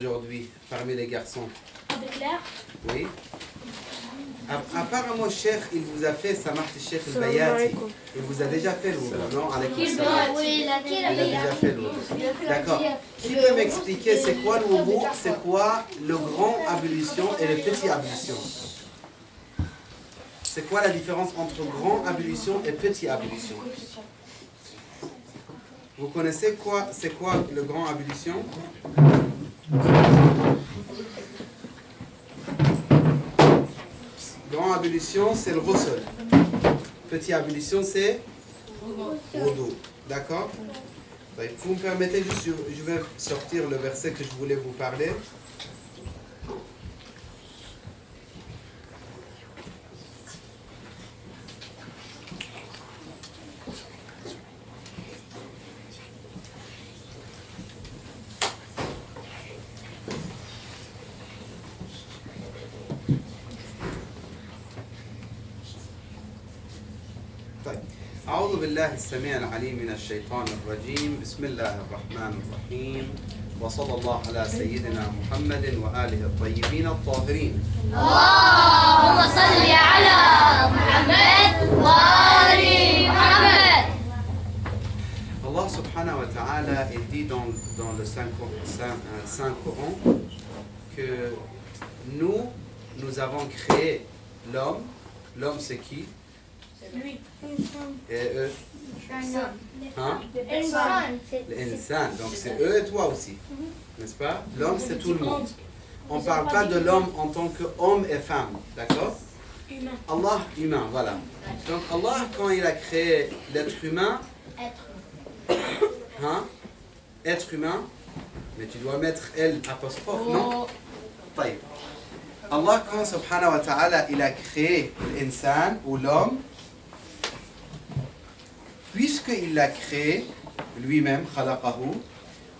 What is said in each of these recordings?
aujourd'hui parmi les garçons? Avec l'air. Oui. Apparemment, Cheikh, il vous a fait Samah Cheikh al-Bayati. Il vous a déjà fait le wudu, non? Oui, Il a déjà fait le wudu. D'accord. Qui peut m'expliquer c'est quoi le wudu, c'est quoi le grand ablution et le petit ablution? C'est quoi la différence entre grand ablution et petit ablution? Vous connaissez quoi? C'est quoi le grand ablution? Grand ablution, c'est le ghusl. Petit ablution, c'est wudu. D'accord? Vous me permettez juste, je vais sortir le verset que je voulais vous parler. أعوذ بالله السميع العليم من الشيطان الرجيم بسم الله الرحمن الرحيم وصلى الله على سيدنا محمد وآله الطيبين الطاهرين اللهم صل على محمد وآل محمد. Allah subhanahu wa ta'ala il dit dans le Saint-Coran que nous avons créé l'homme. L'homme c'est qui? Lui. Et eux? Hein? L'insan. Donc c'est eux et toi aussi. N'est-ce pas? L'homme c'est tout le monde. On ne parle pas de l'homme en tant qu'homme et femme. D'accord? Humain. Allah, humain, voilà. Donc Allah, quand il a créé l'être humain, hein? Être humain, mais tu dois mettre L apostrophe, non? طيب. Allah, quand subhanahu wa ta'ala, il a créé l'insan ou l'homme, puisqu'il l'a créé lui-même, khalaqahu,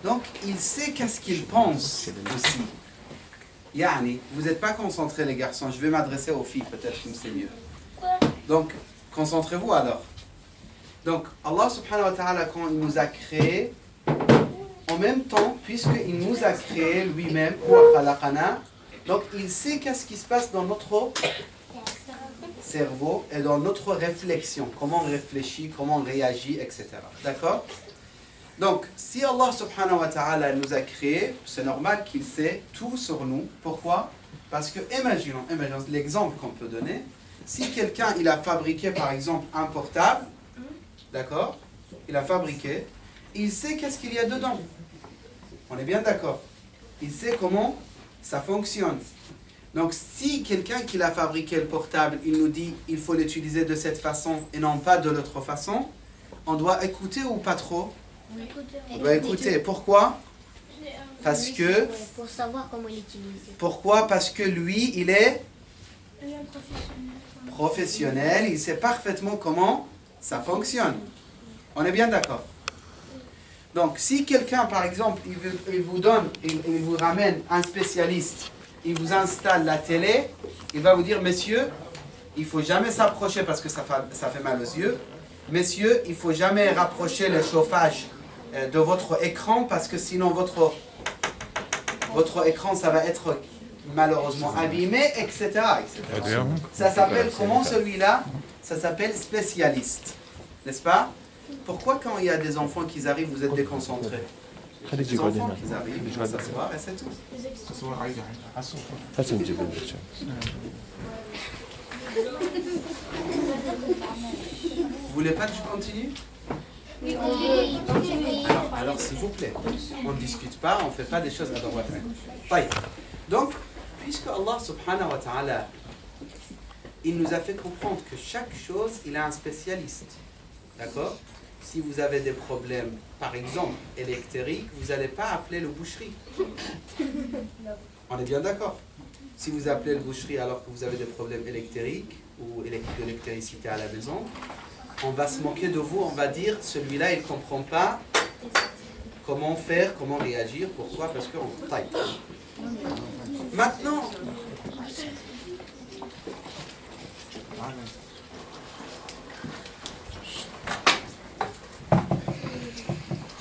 donc il sait qu'est-ce qu'il pense aussi. Yani, vous n'êtes pas concentrés les garçons, je vais m'adresser aux filles, peut-être que c'est mieux. Donc, concentrez-vous alors. Donc, Allah subhanahu wa ta'ala, quand il nous a créés, en même temps, puisqu'il nous a créés lui-même, donc il sait qu'est-ce qui se passe dans notre cerveau et dans notre réflexion, comment on réfléchit, comment on réagit, etc. D'accord? Donc, si Allah subhanahu wa ta'ala nous a créés, c'est normal qu'il sait tout sur nous. Pourquoi? Parce que, imaginons l'exemple qu'on peut donner, si quelqu'un, il a fabriqué par exemple un portable, d'accord? Il a fabriqué, il sait qu'est-ce qu'il y a dedans. On est bien d'accord? Il sait comment ça fonctionne. Donc, si quelqu'un qui l'a fabriqué le portable, il nous dit il faut l'utiliser de cette façon et non pas de l'autre façon, on doit écouter ou pas trop? On doit écouter. Pourquoi? Parce que... Pour savoir comment l'utiliser. Pourquoi? Parce que lui, il est professionnel, il sait parfaitement comment ça fonctionne. On est bien d'accord? Donc, si quelqu'un, par exemple, il vous ramène un spécialiste, il vous installe la télé, il va vous dire, messieurs, il ne faut jamais s'approcher parce que ça fait mal aux yeux. Messieurs, il ne faut jamais rapprocher le chauffage de votre écran parce que sinon votre écran, ça va être malheureusement abîmé, etc. etc. Ça s'appelle comment celui-là? Ça s'appelle spécialiste. N'est-ce pas? Pourquoi quand il y a des enfants qui arrivent, vous êtes déconcentrés? Les enfants qui arrivent, ils vont s'asseoir et c'est tout. Vous voulez pas que je continue? Alors s'il vous plaît, on ne discute pas, on ne fait pas des choses à droite à gauche. Donc, puisque Allah subhanahu wa ta'ala, il nous a fait comprendre que chaque chose, il a un spécialiste. D'accord? Si vous avez des problèmes, par exemple, électriques, vous n'allez pas appeler le boucherie. On est bien d'accord? Si vous appelez le boucherie alors que vous avez des problèmes électriques ou d'électricité à la maison, on va se moquer de vous, on va dire, celui-là, il ne comprend pas comment faire, comment réagir. Pourquoi? Parce qu'on taille. Maintenant,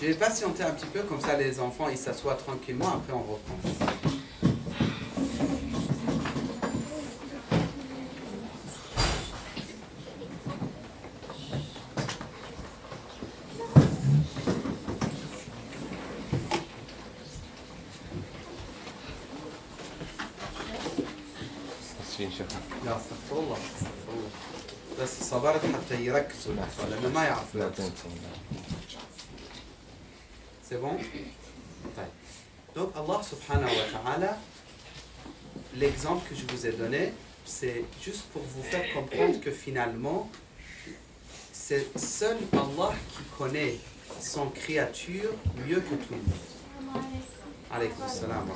je vais patienter un petit peu, comme ça les enfants ils s'assoient tranquillement, après on reprend. اسفين شكرا. لا استغفر الله استغفر الله. بس صبرت حتى يركزوا الأطفال لأنه ما يعرفوا لا يركزوا. تنسوا. C'est bon? طيب. Donc Allah subhanahu wa ta'ala, l'exemple que je vous ai donné, c'est juste pour vous faire comprendre que finalement, c'est seul Allah qui connaît son créature mieux que tout le monde. Alaykoum salam.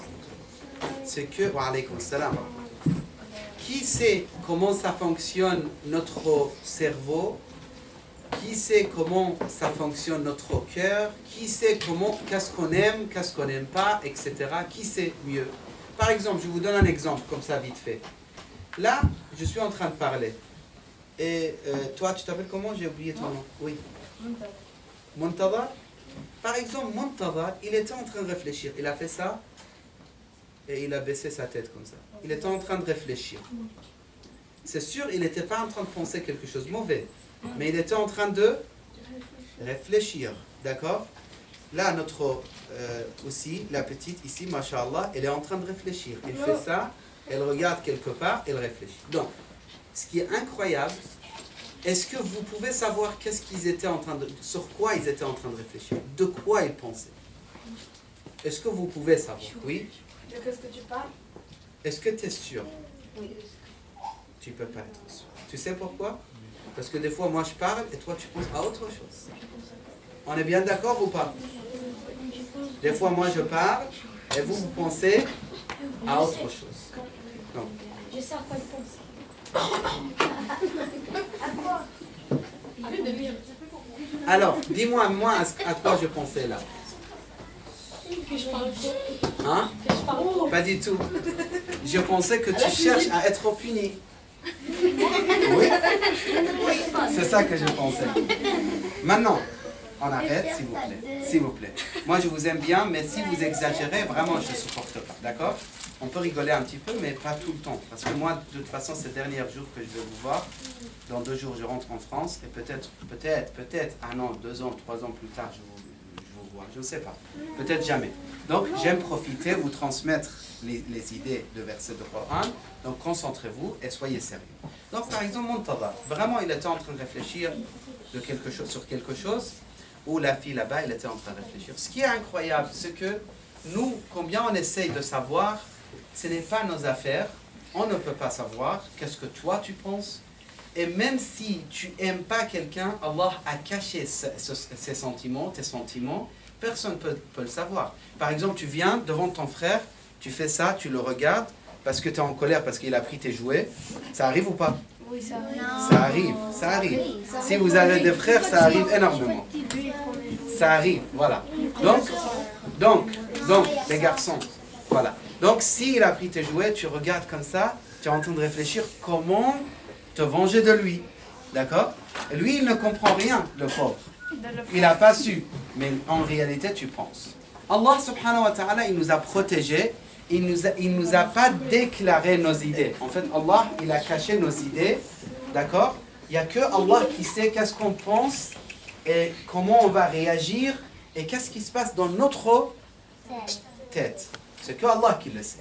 C'est que, wa alaykoum salam. Qui sait comment ça fonctionne notre cerveau? Qui sait comment ça fonctionne notre cœur? Qui sait comment, qu'est-ce qu'on aime, qu'est-ce qu'on n'aime pas, etc. Qui sait mieux? Par exemple, je vous donne un exemple comme ça vite fait. Là, je suis en train de parler. Et toi, tu t'appelles comment? J'ai oublié ton nom. Oui. Montada. Par exemple, Montada, il était en train de réfléchir. Il a fait ça et il a baissé sa tête comme ça. Il était en train de réfléchir. C'est sûr, il n'était pas en train de penser quelque chose de mauvais. Mais il était en train de réfléchir. D'accord? Là, notre aussi, la petite ici, mashallah, elle est en train de réfléchir. Elle fait ça, elle regarde quelque part, elle réfléchit. Donc, ce qui est incroyable, est-ce que vous pouvez savoir qu'est-ce qu'ils étaient en train de, sur quoi ils étaient en train de réfléchir? De quoi ils pensaient? Est-ce que vous pouvez savoir? Oui? De qu'est-ce que tu parles? Est-ce que tu es sûr? Oui. Tu ne peux pas être sûr. Tu sais pourquoi? Parce que des fois, moi je parle et toi tu penses à autre chose. On est bien d'accord ou pas? Des fois, moi je parle et vous pensez à autre chose. Donc, Je sais à quoi il pense. À quoi? alors, dis-moi moi à quoi je pensais là. Que je parle trop. Hein? Que je parle trop. Pas du tout. Je pensais que tu cherches à être puni. Oui, c'est ça que je pensais. Maintenant, on arrête, s'il vous plaît. S'il vous plaît. Moi, je vous aime bien, mais si vous exagérez, vraiment, je ne supporte pas. D'accord? On peut rigoler un petit peu, mais pas tout le temps. Parce que moi, de toute façon, ces derniers jours que je vais vous voir, dans 2 jours, je rentre en France, et peut-être, 1 an, 2 ans, 3 ans plus tard, je vous vois. Je ne sais pas. Peut-être jamais. Donc, j'aime profiter, vous transmettre les idées de versets de Coran. Donc, concentrez-vous et soyez sérieux. Donc, par exemple, Montada, vraiment, il était en train de réfléchir sur quelque chose, ou la fille là-bas, elle était en train de réfléchir. Ce qui est incroyable, c'est que nous, combien on essaye de savoir, ce n'est pas nos affaires. On ne peut pas savoir qu'est-ce que toi tu penses. Et même si tu n'aimes pas quelqu'un, Allah a caché ses sentiments, tes sentiments. Personne ne peut le savoir. Par exemple, tu viens devant ton frère, tu fais ça, tu le regardes, parce que tu es en colère, parce qu'il a pris tes jouets. Ça arrive ou pas? Oui, ça arrive. Ça arrive, ça arrive. Si vous avez des frères, ça arrive énormément. Ça arrive, voilà. Donc, les garçons, voilà. Donc, s'il a pris tes jouets, tu regardes comme ça, tu es en train de réfléchir comment te venger de lui. D'accord? Lui, il ne comprend rien, le pauvre. Il n'a pas su. Mais en réalité, tu penses. Allah subhanahu wa ta'ala, il nous a protégés. Il nous a pas déclaré nos idées. En fait, Allah, il a caché nos idées. D'accord? Il n'y a que Allah qui sait qu'est-ce qu'on pense et comment on va réagir et qu'est-ce qui se passe dans notre tête. C'est que Allah qui le sait.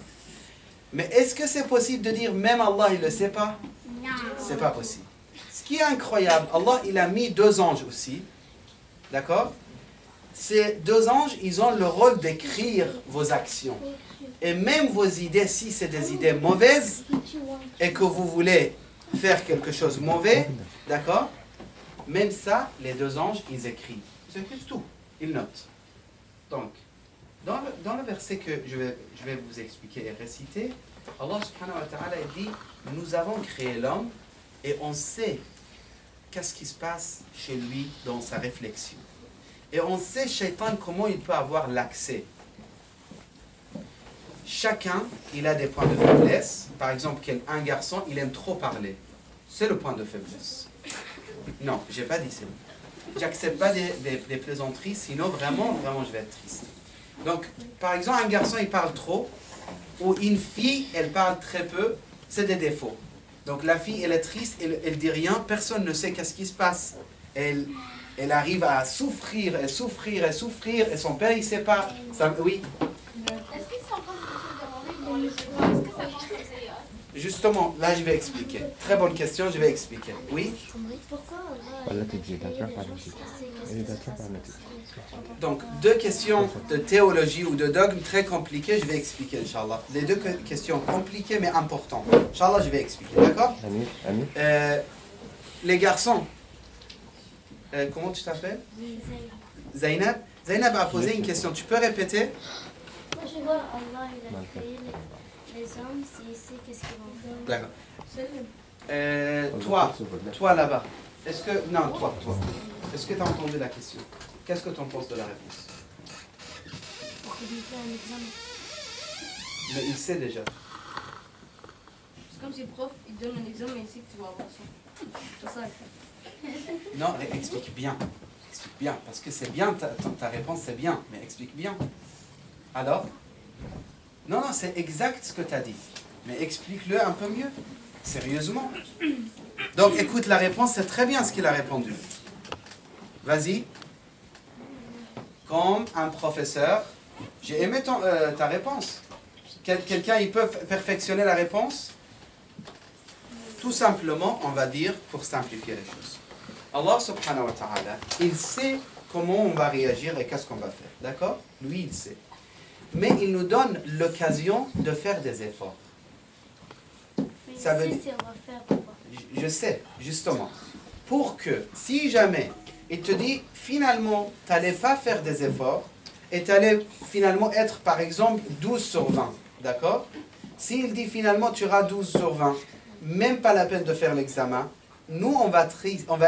Mais est-ce que c'est possible de dire même Allah, il ne le sait pas? Non. C'est pas possible. Ce qui est incroyable, Allah, il a mis 2 anges aussi. D'accord? Ces 2 anges, ils ont le rôle d'écrire vos actions. Et même vos idées, si c'est des idées mauvaises et que vous voulez faire quelque chose de mauvais, d'accord? Même ça, les 2 anges, ils écrivent. Ils écrivent tout. Ils notent. Donc, dans le verset que je vais vous expliquer et réciter, Allah subhanahu wa ta'ala dit, nous avons créé l'homme et on sait qu'est-ce qui se passe chez lui dans sa réflexion. Et on sait, Shaitan, comment il peut avoir l'accès. Chacun, il a des points de faiblesse. Par exemple, un garçon, il aime trop parler. C'est le point de faiblesse. Non, je n'ai pas dit ça. J'accepte pas des plaisanteries, sinon vraiment, je vais être triste. Donc, par exemple, un garçon, il parle trop, ou une fille, elle parle très peu, c'est des défauts. Donc, la fille, elle est triste, elle dit rien, personne ne sait qu'est-ce qui se passe. Elle arrive à souffrir, et souffrir, et son père, il ne sait pas. Ça, oui. Est-ce qu'ils sont en train de se demander comment les est-ce que ça change les Justement, là je vais expliquer. Très bonne question, je vais expliquer. Oui? Pourquoi ولا تجي دكتور فارماسي إيه دكتور فارماسي Donc, deux questions de théologie ou de dogme très compliquées, je vais expliquer, Inch'Allah. Les deux questions compliquées mais importantes. Inch'Allah, je vais expliquer, d'accord? أمين أمين Les garçons, comment tu t'appelles? Zainab. Zainab a posé une question, tu peux répéter? Moi, je vois Allah, il a créé les hommes, s'il sait qu'est-ce qu'ils vont faire. D'accord. Toi là-bas. Est-ce que... Non, toi. Est-ce que tu as entendu la question? Qu'est-ce que tu en penses de la réponse? Pour qu'il lui fait un examen. Mais il sait déjà. C'est comme si le prof, il donne un examen et il sait que tu vas avoir ça. C'est ça. Non, mais explique bien. Explique bien, parce que c'est bien, ta réponse c'est bien, mais explique bien. Alors? Non, c'est exact ce que tu as dit. Mais explique-le un peu mieux. Sérieusement. Donc écoute, la réponse, c'est très bien ce qu'il a répondu. Vas-y. Comme un professeur, j'ai aimé ta réponse. Quelqu'un, il peut perfectionner la réponse? Tout simplement, on va dire, pour simplifier les choses. Allah subhanahu wa ta'ala, il sait comment on va réagir et qu'est-ce qu'on va faire. D'accord? Lui, il sait. Mais il nous donne l'occasion de faire des efforts. Mais Ça veut il dire- sait on va faire pourquoi. Je sais, justement. Pour que, si jamais, il te dit, finalement, tu n'allais pas faire des efforts, et tu allais finalement être, par exemple, 12 sur 20, d'accord? S'il dit, finalement, tu auras 12 sur 20, même pas la peine de faire l'examen, nous, on va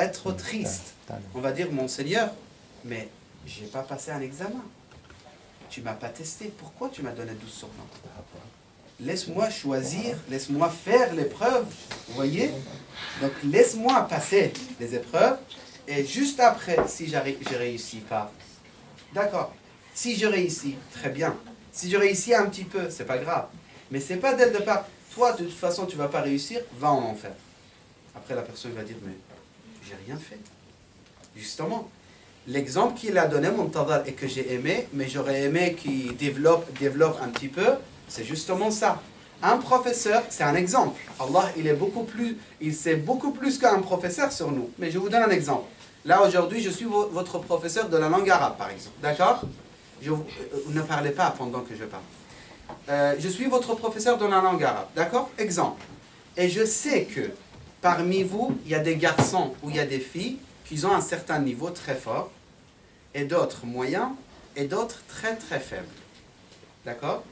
être triste. On va dire, mon Seigneur, mais je n'ai pas passé un examen. Tu ne m'as pas testé. Pourquoi tu m'as donné 12 sur 20? Laisse-moi choisir, laisse-moi faire l'épreuve. Vous voyez? Donc, laisse-moi passer les épreuves. Et juste après, si je réussis pas, d'accord. Si je réussis, très bien. Si je réussis un petit peu, c'est pas grave. Mais c'est pas dès le départ. Toi, de toute façon, tu vas pas réussir, va en enfer. Après, la personne va dire, mais j'ai rien fait. Justement, l'exemple qu'il a donné, Muntadhar, et que j'ai aimé, mais j'aurais aimé qu'il développe un petit peu, c'est justement ça. Un professeur, c'est un exemple. Allah, il sait beaucoup plus qu'un professeur sur nous. Mais je vous donne un exemple. Là, aujourd'hui, je suis votre professeur de la langue arabe, par exemple. D'accord? Vous ne parlez pas pendant que je parle. Je suis votre professeur de la langue arabe. D'accord? Exemple. Et je sais que parmi vous, il y a des garçons ou il y a des filles qui ont un certain niveau très fort, et d'autres moyens, et d'autres très très faibles. D'accord?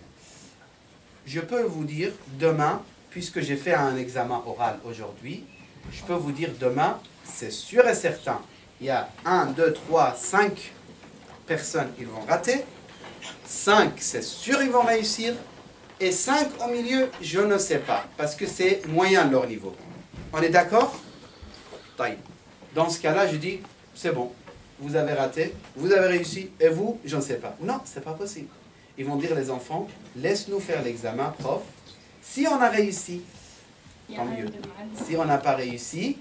Je peux vous dire demain, puisque j'ai fait un examen oral aujourd'hui, je peux vous dire demain, c'est sûr et certain, il y a 1, 2, 3, 5 personnes, ils vont rater, 5, c'est sûr, ils vont réussir, et 5 au milieu, je ne sais pas, parce que c'est moyen leur niveau. On est d'accord? Taïb. Dans ce cas-là, je dis, c'est bon, vous avez raté, vous avez réussi, et vous, je ne sais pas. Non, c'est pas possible. Ils vont dire, les enfants, laisse-nous faire l'examen, prof. Si on a réussi, tant mieux. Si on n'a pas réussi,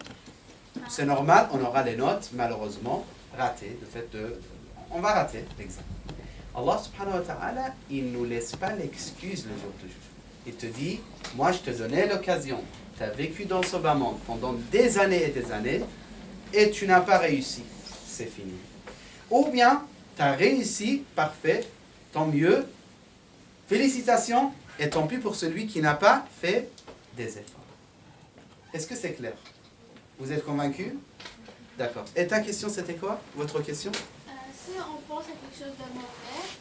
c'est normal, on aura les notes, malheureusement, ratées. On va rater l'examen. Allah subhanahu wa ta'ala, il ne nous laisse pas l'excuse le jour du jugement. Il te dit, moi je te donnais l'occasion. Tu as vécu dans ce bas monde pendant des années et des années, et tu n'as pas réussi. C'est fini. Ou bien, tu as réussi, parfait, tant mieux, félicitations, et tant pis pour celui qui n'a pas fait des efforts. Est-ce que c'est clair? Vous êtes convaincus? D'accord. Et ta question, c'était quoi? Votre question? Si on pense à quelque chose de mauvais,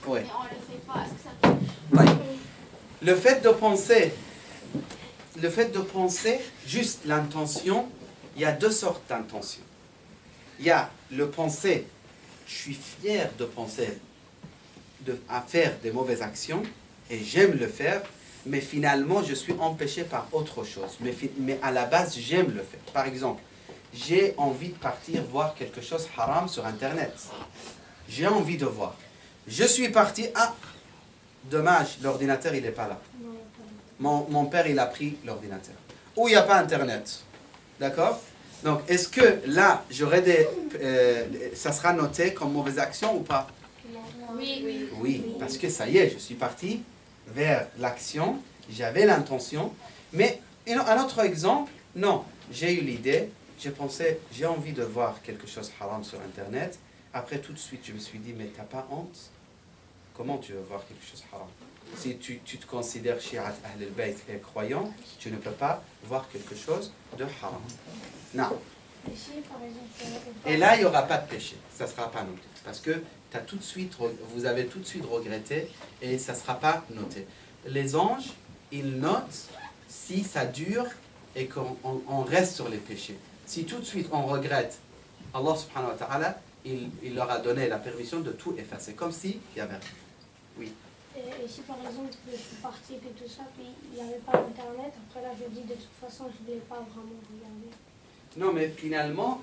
Oui. mais on ne le fait pas, est-ce que ça peut... Oui. Le fait de penser, juste l'intention, il y a deux sortes d'intentions. Il y a le penser, je suis fier de penser à faire des mauvaises actions, et j'aime le faire, mais finalement je suis empêché par autre chose. Mais à la base, j'aime le faire. Par exemple, j'ai envie de partir voir quelque chose haram sur Internet. J'ai envie de voir. Je suis parti, dommage, l'ordinateur il n'est pas là. Mon père il a pris l'ordinateur. Ou il n'y a pas Internet. D'accord? Donc est-ce que là, ça sera noté comme mauvaise action ou pas? Oui. Oui, parce que ça y est, je suis parti vers l'action, j'avais l'intention, mais Et un autre exemple, non, j'ai eu l'idée, j'ai pensé, j'ai envie de voir quelque chose haram sur Internet. Après, tout de suite, je me suis dit, mais t'as pas honte? Comment tu veux voir quelque chose haram? Si tu te considères shi'at Ahl al-Bayt et croyant, tu ne peux pas voir quelque chose de haram. Non. Et là, il n'y aura pas de péché. Ça ne sera pas noté. Parce que vous avez tout de suite regretté et ça ne sera pas noté. Les anges, ils notent si ça dure et qu'on reste sur les péchés. Si tout de suite on regrette, Allah subhanahu wa ta'ala, il leur a donné la permission de tout effacer. Comme si il y avait... Oui. Et si par exemple je suis parti et tout ça, puis il n'y avait pas d'internet, après là je dis de toute façon je ne voulais pas vraiment regarder. Non, mais finalement,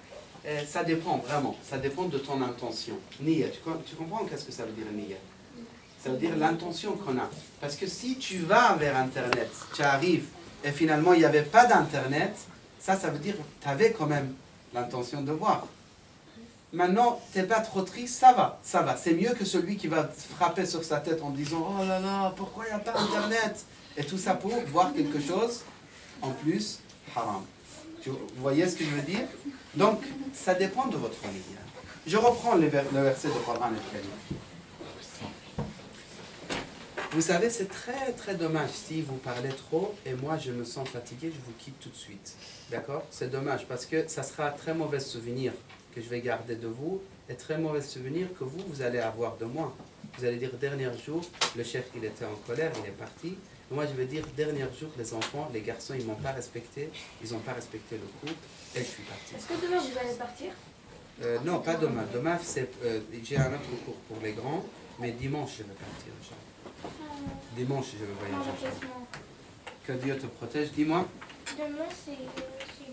ça dépend vraiment. Ça dépend de ton intention. Niya, tu comprends qu'est-ce que ça veut dire niya? Ça veut dire l'intention qu'on a. Parce que si tu vas vers Internet, tu arrives et finalement il n'y avait pas d'Internet, ça veut dire que tu avais quand même l'intention de voir. Maintenant, tu n'es pas trop triste, ça va. C'est mieux que celui qui va frapper sur sa tête en disant « Oh là là, pourquoi il n'y a pas Internet ?» Et tout ça pour voir quelque chose en plus haram. Vous voyez ce que je veux dire? Donc, ça dépend de votre niya. Je reprends le verset de Coran al-Karim. Vous savez, c'est très très dommage si vous parlez trop et moi je me sens fatigué, je vous quitte tout de suite. D'accord? C'est dommage parce que ça sera un très mauvais souvenir que je vais garder de vous et très mauvais souvenir que vous allez avoir de moi. Vous allez dire, dernier jour, le chef il était en colère, il est parti. Et moi je vais dire, dernier jour, les enfants, les garçons, ils m'ont pas respecté, ils n'ont pas respecté le couple et je suis parti. Est-ce que demain vous allez partir? Non, pas demain. Demain, j'ai un autre cours pour les grands, mais dimanche je vais partir. Dimanche, je vais voyager. Que Dieu te protège. Dis-moi. Demain, c'est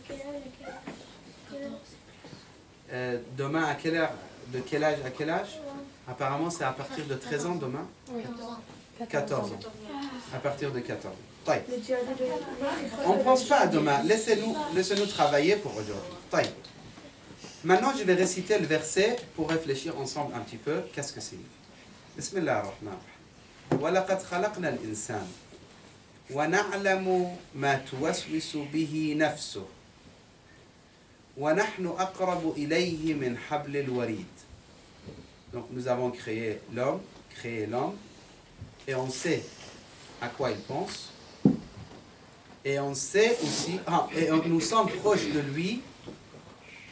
quelle heure? Demain, à quelle heure? De quel âge à quel âge? Apparemment, c'est à partir de 13 ans demain. 14 ans. À partir de 14 ans. Taï. On ne pense pas à demain. Laissez-nous travailler pour aujourd'hui. Taï. Maintenant, je vais réciter le verset pour réfléchir ensemble un petit peu. Qu'est-ce que c'est? Bismillah ar-Rahman ar-Rahim. وَلَقَدْ خَلَقْنَا الْإِنسَانَ وَنَعْلَمُ مَا تُوَسْوِسُ بِهِ نَفْسُهُ وَنَحْنُ أَقْرَبُ إِلَيْهِ مِنْ حَبْلِ الْوَرِيدِ. Donc nous avons créé l'homme, et on sait à quoi il pense, et on sait aussi, nous sommes proches de lui,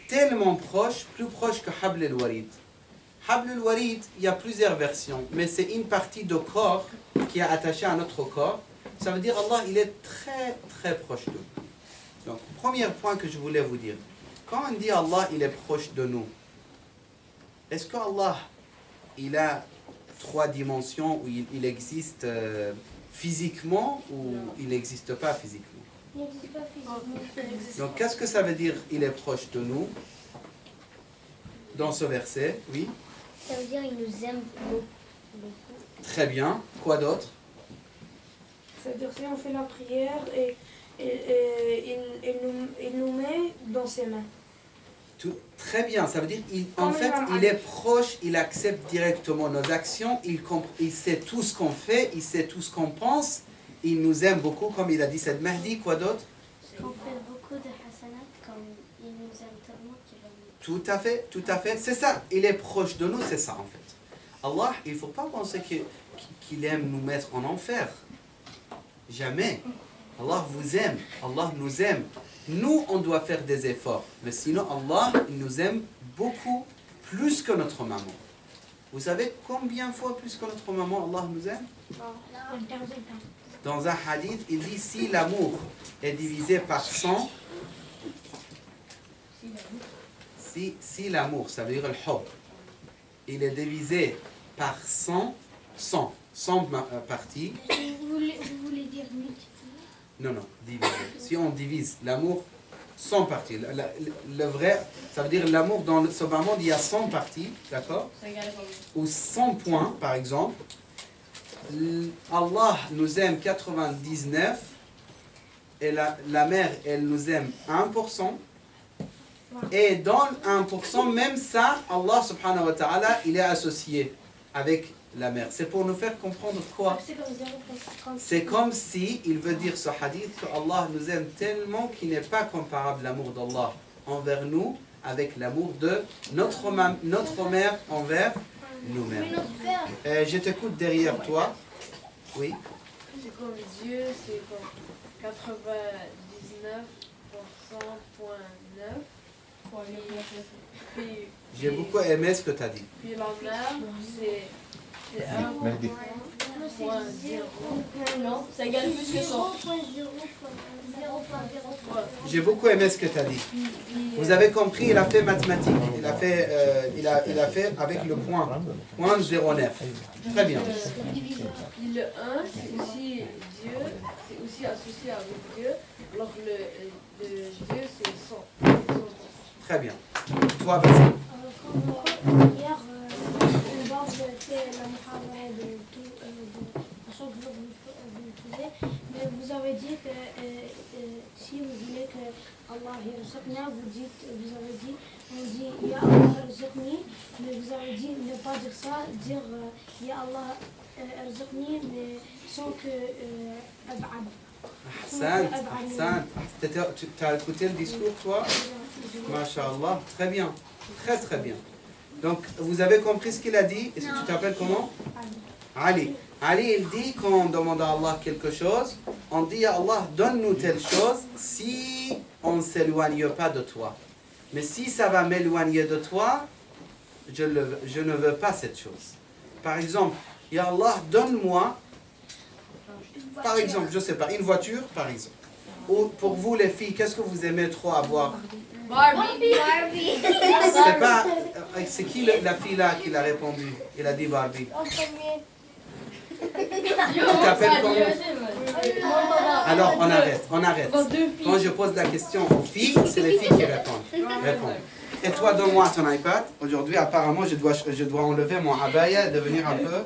tellement proches, plus proches que Habl al-Warid. Habl al-Warid, il y a plusieurs versions, mais c'est une partie de corps qui est attachée à notre corps. Ça veut dire Allah, il est très très proche de nous. Donc, premier point que je voulais vous dire, quand on dit Allah, il est proche de nous, est-ce que Allah, il a 3 dimensions où il existe physiquement ou il n'existe pas physiquement? Il n'existe pas physiquement. Donc, qu'est-ce que ça veut dire, il est proche de nous? Dans ce verset, oui. Ça veut dire qu'il nous aime beaucoup. Très bien. Quoi d'autre? Ça veut dire si on fait la prière et il nous met dans ses mains. Très bien. Ça veut dire en fait, il est proche, il accepte directement nos actions, il sait tout ce qu'on fait, il sait tout ce qu'on pense, il nous aime beaucoup, comme il a dit cette Mahdi. Quoi d'autre? On fait beaucoup de hasanat, comme il nous aime tellement qu'il aime. Tout à fait, c'est ça, il est proche de nous, c'est ça en fait. Allah, il ne faut pas penser qu'il aime nous mettre en enfer. Jamais. Allah vous aime, Allah nous aime. Nous, on doit faire des efforts, mais sinon Allah, il nous aime beaucoup plus que notre maman. Vous savez combien de fois plus que notre maman Allah nous aime? Dans un hadith, il dit si l'amour est divisé par 100, si l'amour, ça veut dire le hub, il est divisé par 100 parties. Vous voulez dire multiplier? Non, divisé. Si on divise l'amour 100 parties, le vrai, ça veut dire l'amour dans ce monde, il y a 100 parties, d'accord? Ou 100 points, par exemple. Allah nous aime 99 et la mère, elle nous aime 1%. Et dans 1%, même ça, Allah subhanahu wa ta'ala, il est associé avec la mère. C'est pour nous faire comprendre quoi? C'est comme 0,36. C'est comme si il veut dire ce hadith que Allah nous aime tellement qu'il n'est pas comparable l'amour d'Allah envers nous avec l'amour de notre mère envers nous-mêmes. Mais notre père, Je t'écoute derrière toi. Oui. C'est comme Dieu, c'est comme 99,9. Puis, J'ai beaucoup aimé ce que tu as dit. puis la mère, c'est 1,0. Mehdi. Non, ça gagne plus que ça. 0,03. J'ai beaucoup aimé ce que tu as dit. Vous avez compris, il a fait mathématiques. Il a fait avec le point 0,9. Très bien. Puis le 1, c'est aussi Dieu, c'est aussi associé avec Dieu. Alors le Dieu, c'est 100. Très bien. Toi, vas-y. Hier, on va fait la muhadara de tout, à chaque jour vous le faisiez, mais vous avez dit que si vous voulez que Allah yarzuqna, on dit Ya Allah yarzuqni, mais vous avez dit ne pas dire ça, dire Ya Allah yarzuqni, mais sans que ab'ad. Ahsan. Tu as écouté le discours, toi? Masha'Allah. Très bien. Très très bien. Donc, vous avez compris ce qu'il a dit? Est-ce que tu t'appelles comment? Ali. Ali, il dit quand on demande à Allah quelque chose, on dit à Allah, donne-nous telle chose si on ne s'éloigne pas de toi. Mais si ça va m'éloigner de toi, je ne veux pas cette chose. Par exemple, Ya Allah, donne-moi, par exemple, je ne sais pas, une voiture, par exemple. Ou pour vous les filles, qu'est-ce que vous aimez trop avoir? Barbie. C'est pas. C'est qui la fille là qui l'a répondu? Il a dit Barbie. Tu t'appelles comment? Alors on arrête. Quand je pose la question aux filles, c'est les filles qui répondent. Et toi, donne-moi ton iPad. Aujourd'hui, apparemment, je dois enlever mon abaya et devenir un peu.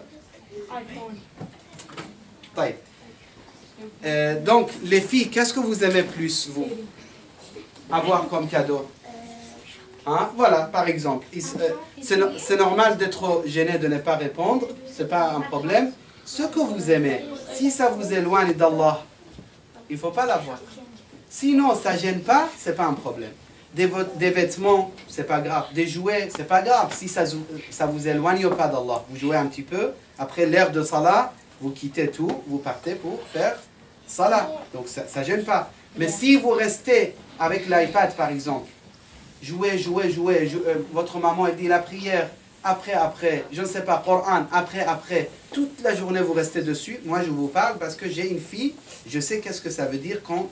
Donc, les filles, qu'est-ce que vous aimez plus, vous, avoir comme cadeau? Hein? Voilà, par exemple. C'est normal d'être gêné de ne pas répondre. Ce n'est pas un problème. Ce que vous aimez, si ça vous éloigne d'Allah, il ne faut pas l'avoir. Sinon, ça ne gêne pas, ce n'est pas un problème. Des vêtements, ce n'est pas grave. Des jouets, ce n'est pas grave. Si ça vous éloigne pas d'Allah, vous jouez un petit peu. Après l'heure de salat, vous quittez tout, vous partez pour faire salat. Donc ça ne gêne pas. Mais si vous restez avec l'iPad, par exemple, jouez, votre maman elle dit la prière, après, je ne sais pas, Coran, après, toute la journée vous restez dessus. Moi je vous parle parce que j'ai une fille, je sais qu'est-ce que ça veut dire quand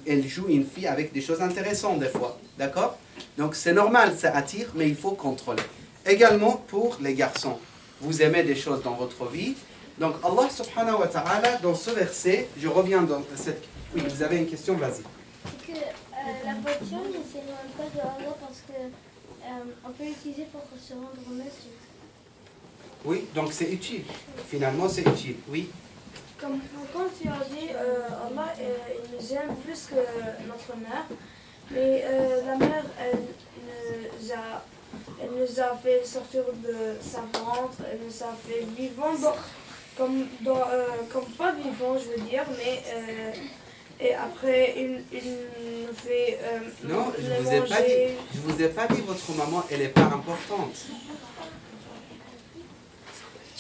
elle joue une fille avec des choses intéressantes des fois. D'accord? Donc c'est normal, ça attire, mais il faut contrôler. Également pour les garçons, vous aimez des choses dans votre vie. Donc Allah subhanahu wa ta'ala, dans ce verset, je reviens dans cette... Oui, vous avez une question, vas-y. C'est que la voiture ne s'éloigne pas de Allah parce que on peut l'utiliser pour se rendre au masjid. Oui, donc c'est utile. Finalement, c'est utile, oui. Comme quand tu as dit, Allah il nous aime plus que notre mère, mais la mère, elle nous a fait sortir de sa ventre, elle nous a fait vivant, comme pas vivant, je veux dire, mais et après, il nous fait Non, je manger. vous ai pas dit votre maman, elle n'est pas importante.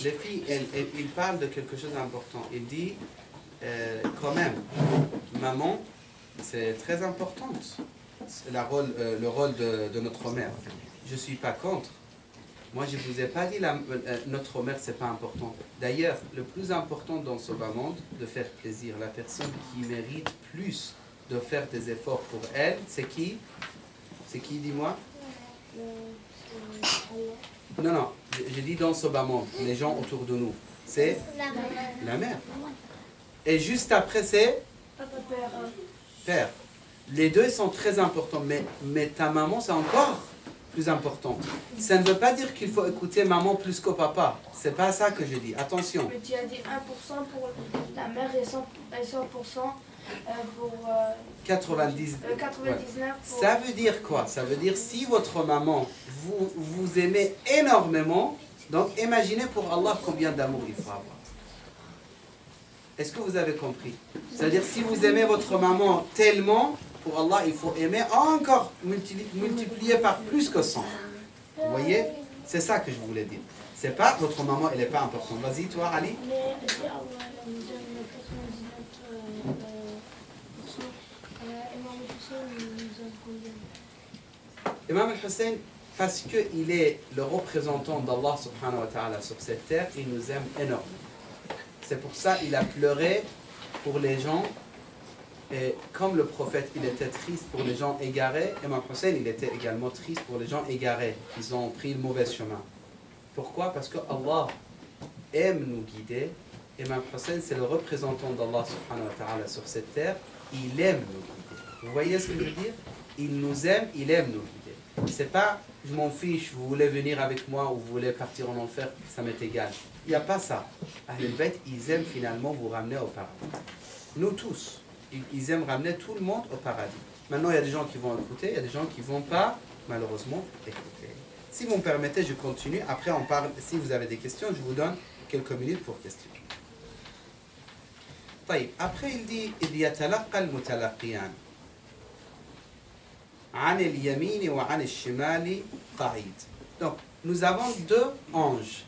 Les filles, ils parlent de quelque chose d'important. Il dit, quand même, maman, c'est très importante. C'est le rôle de notre mère. Je ne suis pas contre. Moi, je ne vous ai pas dit notre mère, ce n'est pas important. D'ailleurs, le plus important dans ce bas monde, de faire plaisir, la personne qui mérite plus de faire des efforts pour elle, c'est qui? C'est qui, dis-moi? Non, je dis dans ce bas monde, les gens autour de nous. C'est la mère. Et juste après, c'est père. Les deux sont très importants, mais ta maman, c'est encore plus important. Ça ne veut pas dire qu'il faut écouter maman plus que papa. C'est pas ça que je dis. Attention. Mais tu as dit 1% pour la mère et 100% pour 99. pour... Ça veut dire quoi? Ça veut dire si votre maman vous aimez énormément, Donc imaginez pour Allah combien d'amour il faut avoir. Est-ce que vous avez compris? C'est-à-dire si vous aimez votre maman tellement, pour Allah il faut aimer encore multiplier par plus que 100. Vous voyez? C'est ça que je voulais dire. C'est pas votre maman, elle n'est pas importante. Vas-y toi Ali. Mais si Allah nous donne 99%, Imam Hussein nous donne combien? Imam al-Hussein, parce qu'il est le représentant d'Allah subhanahu wa ta'ala sur cette terre, il nous aime énormément. C'est pour ça qu'il a pleuré pour les gens. Et comme le prophète, il était triste pour les gens égarés, Imam Hussein, il était également triste pour les gens égarés, qui ont pris le mauvais chemin. Pourquoi? Parce que Allah aime nous guider. Imam Hussein, c'est le représentant d'Allah subhanahu wa ta'ala sur cette terre. Il aime nous guider. Vous voyez ce que je veux dire? Il nous aime, il aime nous guider. C'est pas, je m'en fiche, vous voulez venir avec moi ou vous voulez partir en enfer, ça m'est égal. Il n'y a pas ça. Ahlul Bayt, ils aiment finalement vous ramener au paradis. Nous tous. Ils aiment ramener tout le monde au paradis. Maintenant, il y a des gens qui vont écouter, il y a des gens qui ne vont pas, malheureusement, écouter. Si vous me permettez, je continue. Après, on parle. Si vous avez des questions, je vous donne quelques minutes pour questions. Après, il dit إذ يتلقى المتلقيان عن اليمين وعن الشمال قعيد. Donc, nous avons deux anges,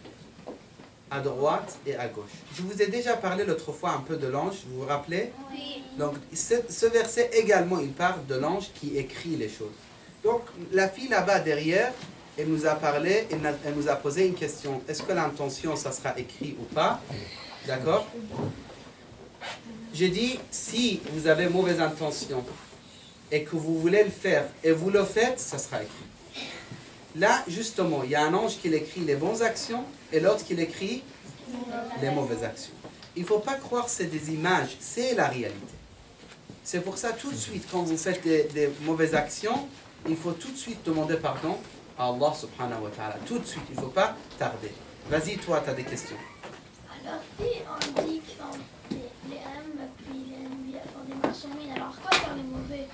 à droite et à gauche. Je vous ai déjà parlé l'autre fois un peu de l'ange, vous vous rappelez? Oui. Donc ce verset également, il parle de l'ange qui écrit les choses. Donc la fille là-bas derrière, elle nous a parlé, elle nous a posé une question. Est-ce que l'intention, ça sera écrit ou pas? D'accord? J'ai dit, si vous avez mauvaise intention et que vous voulez le faire et vous le faites, ça sera écrit. Là, justement, il y a un ange qui écrit les bonnes actions et l'autre qui écrit les mauvaises actions. Il ne faut pas croire que c'est des images, c'est la réalité. C'est pour ça, tout de suite, quand vous faites des mauvaises actions, il faut tout de suite demander pardon à Allah subhanahu wa ta'ala. Tout de suite, il ne faut pas tarder. Vas-y, toi, tu as des questions. Alors, si on dit que les âmes, puis les ennemis font des marches en mine, alors quoi faire les mauvais?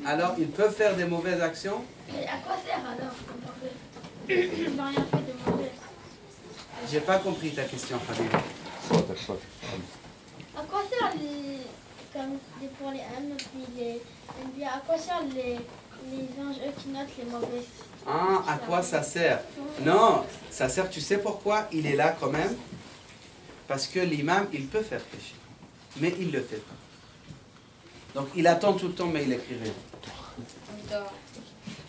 Alors, ils peuvent faire des mauvaises actions? Et à quoi sert alors? Ils n'ont rien fait de mauvais. J'ai pas compris ta question, Habib. À quoi sert comme pour les âmes, puis les ennemis, à quoi servent les anges, eux, qui notent les mauvais? Ah, à quoi ça sert? Non, ça sert, tu sais pourquoi il est là quand même? Parce que l'imam, il peut faire pécher, mais il ne le fait pas. Donc il attend tout le temps, mais il écrit rien.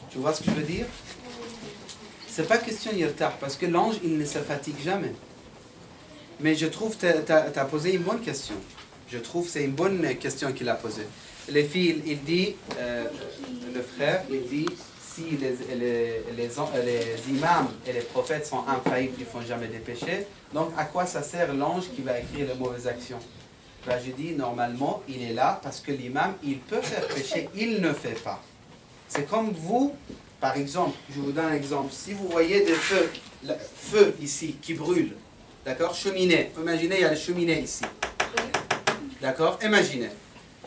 Tu vois ce que je veux dire? C'est pas question d'irtar, parce que l'ange, il ne se fatigue jamais. Mais je trouve que tu as posé une bonne question. Je trouve que c'est une bonne question qu'il a posée. Les filles, il dit, le frère, il dit, si les imams et les prophètes sont infaillibles, ils ne font jamais des péchés, donc à quoi ça sert l'ange qui va écrire les mauvaises actions? Ben, je dis, normalement, il est là parce que l'imam, il peut faire pécher, il ne fait pas. C'est comme vous, par exemple, je vous donne un exemple. Si vous voyez des feux ici qui brûlent, d'accord, cheminée, imaginez, il y a les cheminées ici. D'accord, imaginez.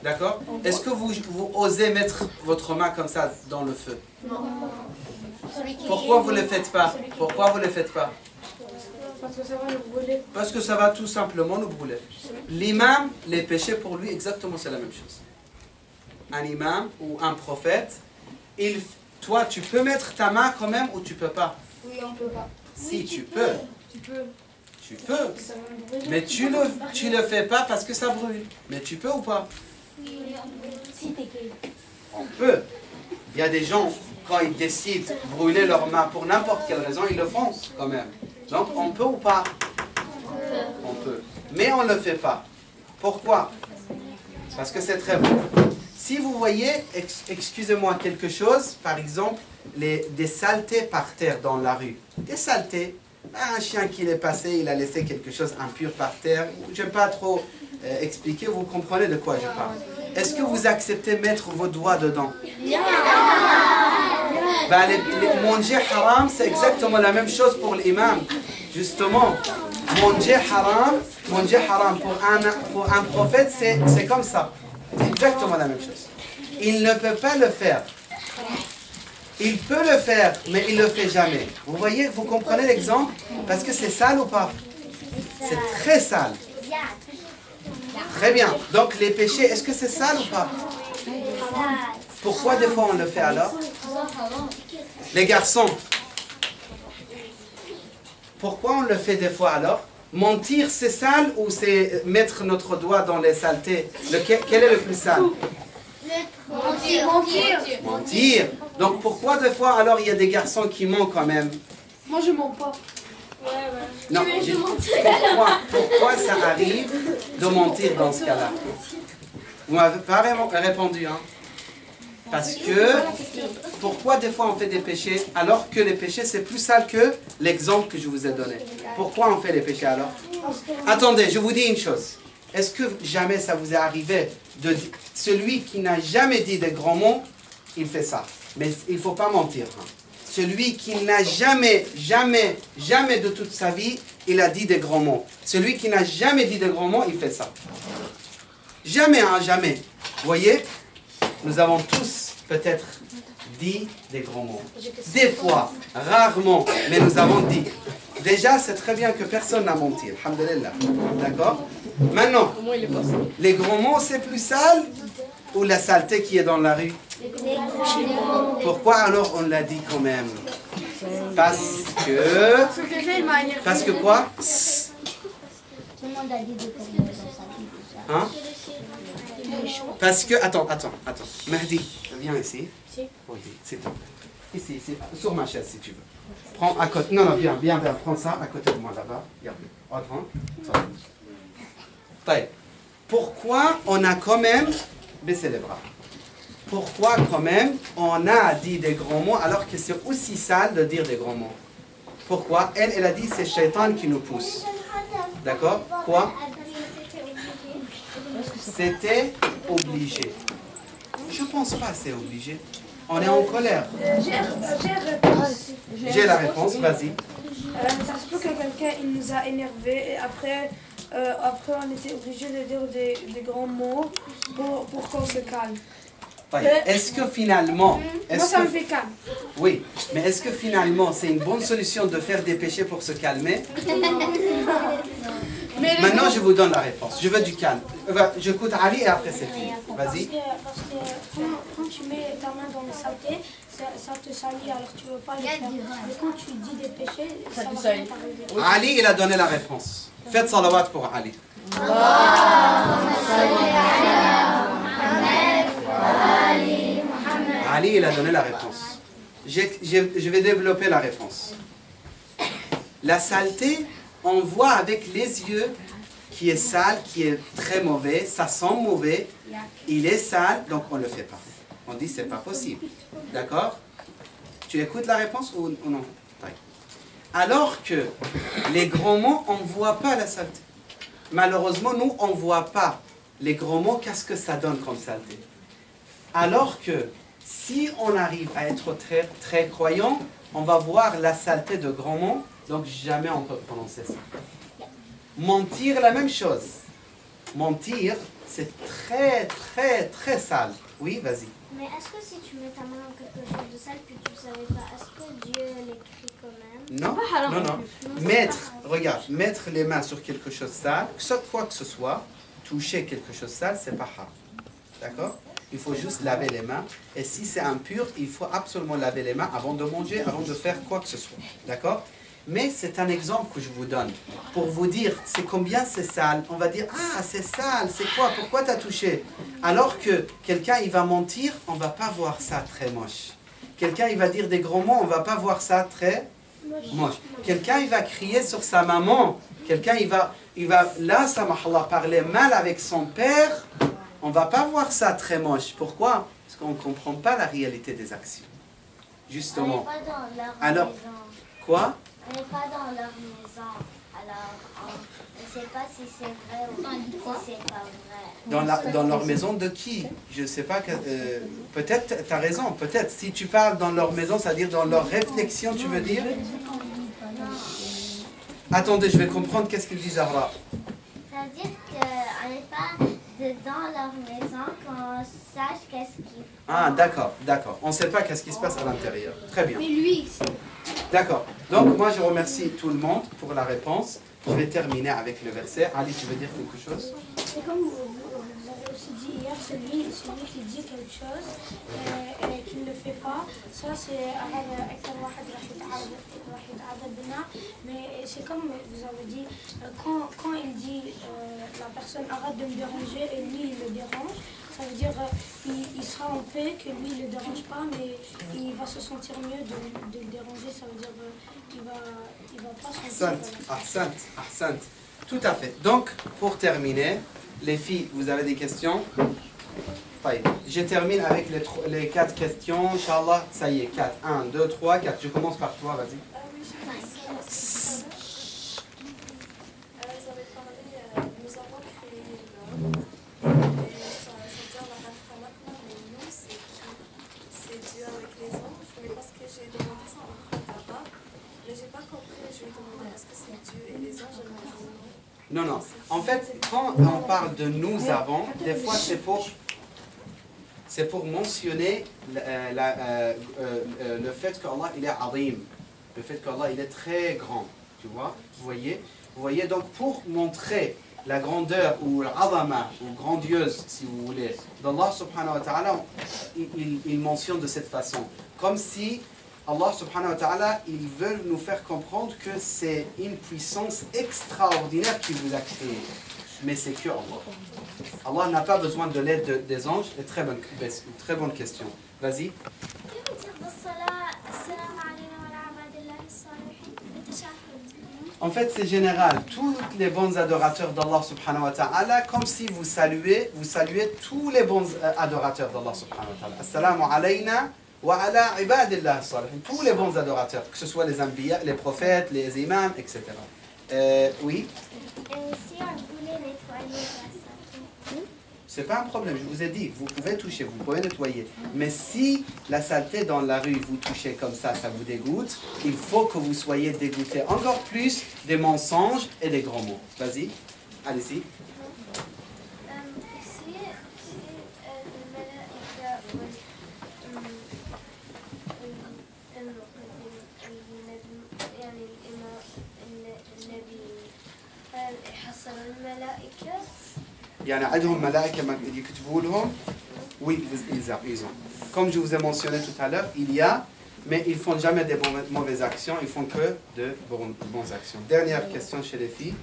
D'accord? Est-ce que vous osez mettre votre main comme ça dans le feu? Non. Pourquoi vous ne le faites pas? Pourquoi vous ne le faites pas? Parce que ça va nous brûler. Parce que ça va tout simplement nous brûler. L'imam, les péchés pour lui, exactement c'est la même chose. Un imam ou un prophète, toi tu peux mettre ta main quand même ou tu peux pas? Oui, on peut pas. Si, tu peux. Tu peux. Tu peux. Mais tu le fais pas parce que ça brûle. Mais tu peux ou pas? Oui, si t'es gay. On peut. Il y a des gens, quand ils décident de brûler leurs mains pour n'importe quelle raison, ils le font quand même. Donc on peut ou pas? On peut. Mais on ne le fait pas. Pourquoi? Parce que c'est très bon. Si vous voyez, excusez-moi, quelque chose, par exemple, des saletés par terre dans la rue. Des saletés. Un chien qui est passé, il a laissé quelque chose impur par terre. Je ne vais pas trop expliquer, vous comprenez de quoi je parle. Est-ce que vous acceptez mettre vos doigts dedans? Ben, manger haram, c'est exactement la même chose pour l'imam. Justement, manger haram pour un prophète, c'est comme ça. C'est exactement la même chose. Il ne peut pas le faire. Il peut le faire, mais il ne le fait jamais. Vous voyez, vous comprenez l'exemple? Parce que c'est sale ou pas? C'est très sale. Très bien. Donc les péchés, est-ce que c'est sale ou pas? Pourquoi des fois on le fait alors? Les garçons, pourquoi on le fait des fois alors? Mentir c'est sale ou c'est mettre notre doigt dans les saletés? Quel est le plus sale? Mentir. Donc pourquoi des fois alors il y a des garçons qui mentent quand même? Moi, je mens pas. Non, pourquoi ça arrive de mentir dans ce cas-là? Vous m'avez pas répondu, hein? Parce que, pourquoi des fois on fait des péchés alors que les péchés c'est plus sale que l'exemple que je vous ai donné? Pourquoi on fait les péchés alors? Attendez, je vous dis une chose. Est-ce que jamais ça vous est arrivé de dire, celui qui n'a jamais dit des grands mots, il fait ça. Mais il ne faut pas mentir, hein. Celui qui n'a jamais de toute sa vie, il a dit des grands mots. Celui qui n'a jamais dit de grands mots, il fait ça. Jamais, hein, jamais. Vous voyez? Nous avons tous peut-être dit des grands mots. Des fois, rarement, mais nous avons dit. Déjà, c'est très bien que personne n'a menti. Alhamdulillah. D'accord? Maintenant, les grands mots, c'est plus sale ou la saleté qui est dans la rue? Pourquoi alors on l'a dit quand même? Parce que quoi? Hein? Parce que, attends. Mahdi, viens ici. Oui, c'est toi. Ici, sur ma chaise si tu veux. Prends à côté. Non, viens, prends ça à côté de moi là-bas. Attends. Pourquoi on a quand même baissé les bras? Pourquoi quand même on a dit des grands mots alors que c'est aussi sale de dire des grands mots? Pourquoi? Elle a dit c'est Shaitan qui nous pousse. D'accord? Quoi? C'était obligé. Je ne pense pas que c'est obligé. On est en colère. J'ai la réponse, vas-y. Ça se peut que quelqu'un il nous a énervés et après on était obligé de dire des grands mots pour qu'on se calme. Est-ce que finalement... Moi ça me fait calme. Oui, mais est-ce que finalement c'est une bonne solution de faire des péchés pour se calmer? Maintenant je vous donne la réponse. Je veux du calme. J'écoute Ali et après c'est fini. Vas-y. Parce que quand tu mets ta main dans les saletés, ça te salit, alors tu ne veux pas le faire. Mais quand tu dis des péchés, ça va t'arriver. Ali, il a donné la réponse. Faites salawat pour Ali. Ali, il a donné la réponse. Je vais développer la réponse. La saleté, on voit avec les yeux qui est sale, qui est très mauvais, ça sent mauvais, il est sale, donc on ne le fait pas. On dit c'est pas possible. D'accord? Tu écoutes la réponse ou non? Alors que les grands mots, on ne voit pas la saleté. Malheureusement, nous, on ne voit pas les grands mots, qu'est-ce que ça donne comme saleté. Alors que si on arrive à être très, très croyant, on va voir la saleté de grands mots, donc jamais on peut prononcer ça. Mentir, la même chose. Mentir, c'est très, très, très sale. Oui, vas-y. Mais est-ce que si tu mets ta main dans quelque chose de sale puis tu ne savais pas, est-ce que Dieu l'écrit quand même? Non. Regarde, mettre les mains sur quelque chose de sale, quoi que ce soit, toucher quelque chose de sale, c'est pas haram. D'accord? Il faut juste laver les mains. Et si c'est impur, il faut absolument laver les mains avant de manger, avant de faire quoi que ce soit. D'accord? Mais c'est un exemple que je vous donne. Pour vous dire, c'est combien c'est sale. On va dire, ah, c'est sale, c'est quoi? Pourquoi tu as touché? Alors que quelqu'un, il va mentir, on ne va pas voir ça très moche. Quelqu'un, il va dire des gros mots, on ne va pas voir ça très moche. Quelqu'un, il va crier sur sa maman. Quelqu'un, il va là, samahallah, parler mal avec son père. On ne va pas voir ça très moche. Pourquoi? Parce qu'on ne comprend pas la réalité des actions. Justement. On n'est pas dans leur Alors, maison. quoi? On n'est pas dans leur maison. Alors, on ne sait pas si c'est vrai ou si c'est pas vrai. Dans leur maison de qui? Je ne sais pas. Peut-être, tu as raison. Peut-être. Si tu parles dans leur maison, c'est-à-dire dans leur réflexion, tu veux dire? Attendez, je vais comprendre qu'est-ce qu'ils disent, Zahra. Ça veut dire qu'on n'est pas dans leur maison qu'on sache qu'est-ce qu'ils font. Ah, d'accord, d'accord. On ne sait pas qu'est-ce qui se passe à l'intérieur. Très bien. Mais lui, D'accord. Donc, moi, je remercie tout le monde pour la réponse. Je vais terminer avec le verset. Ali, tu veux dire quelque chose? c'est comme vous avez aussi dit hier, celui qui dit quelque chose et qui ne le fait pas, ça c'est mais c'est comme vous avez dit, quand il dit la personne arrête de me déranger et lui il le dérange, ça veut dire il sera en paix, que lui il ne le dérange pas, mais il va se sentir mieux de le déranger, ça veut dire qu'il va pas sentir... Ahsant. Tout à fait. Donc, pour terminer, les filles, vous avez des questions? Oui. Je termine avec les 4 questions. Inch'Allah, ça y est, 4. 1, 2, 3, 4. Je commence par toi, vas-y. Vous avez parlé, nous avons créé l'homme, et ça veut dire la Rakhamakhma, mais nous, c'est qui? C'est Dieu avec les anges, mais parce que j'ai demandé ça en arabe, mais j'ai pas compris, je lui ai demandé est-ce que c'est Dieu et les anges, elle m'a dit non. Non. En fait, quand on parle de nous avons, des fois c'est pour mentionner le fait qu'Allah il est azim, le fait qu'Allah il est très grand, tu vois, vous voyez, donc pour montrer la grandeur ou l'azama, ou grandiose si vous voulez, d'Allah subhanahu wa ta'ala, il mentionne de cette façon, comme si Allah subhanahu wa ta'ala, il veut nous faire comprendre que c'est une puissance extraordinaire qui vous a créé. Mais c'est que Allah. Allah n'a pas besoin de l'aide des anges. Une très bonne question. Vas-y. En fait, c'est général. Tous les bons adorateurs d'Allah subhanahu wa ta'ala, comme si vous saluez tous les bons adorateurs d'Allah subhanahu wa ta'ala. Assalamu alayna. Tous les bons adorateurs, que ce soit les anbiya, les prophètes, les imams, etc. Oui? Si on voulait nettoyer la salle. C'est pas un problème, je vous ai dit, vous pouvez toucher, vous pouvez nettoyer. Mais si la saleté dans la rue, vous touchez comme ça vous dégoûte, il faut que vous soyez dégoûté encore plus des mensonges et des grands mots. Vas-y, allez-y. يعني عندهم ملائكة يكتبوا لهم. Oui, ils ont. Comme je vous ai mentionné tout à l'heure, il y a, mais ils ne font jamais de mauvaises actions, ils font que de bonnes actions. Dernière question chez les filles.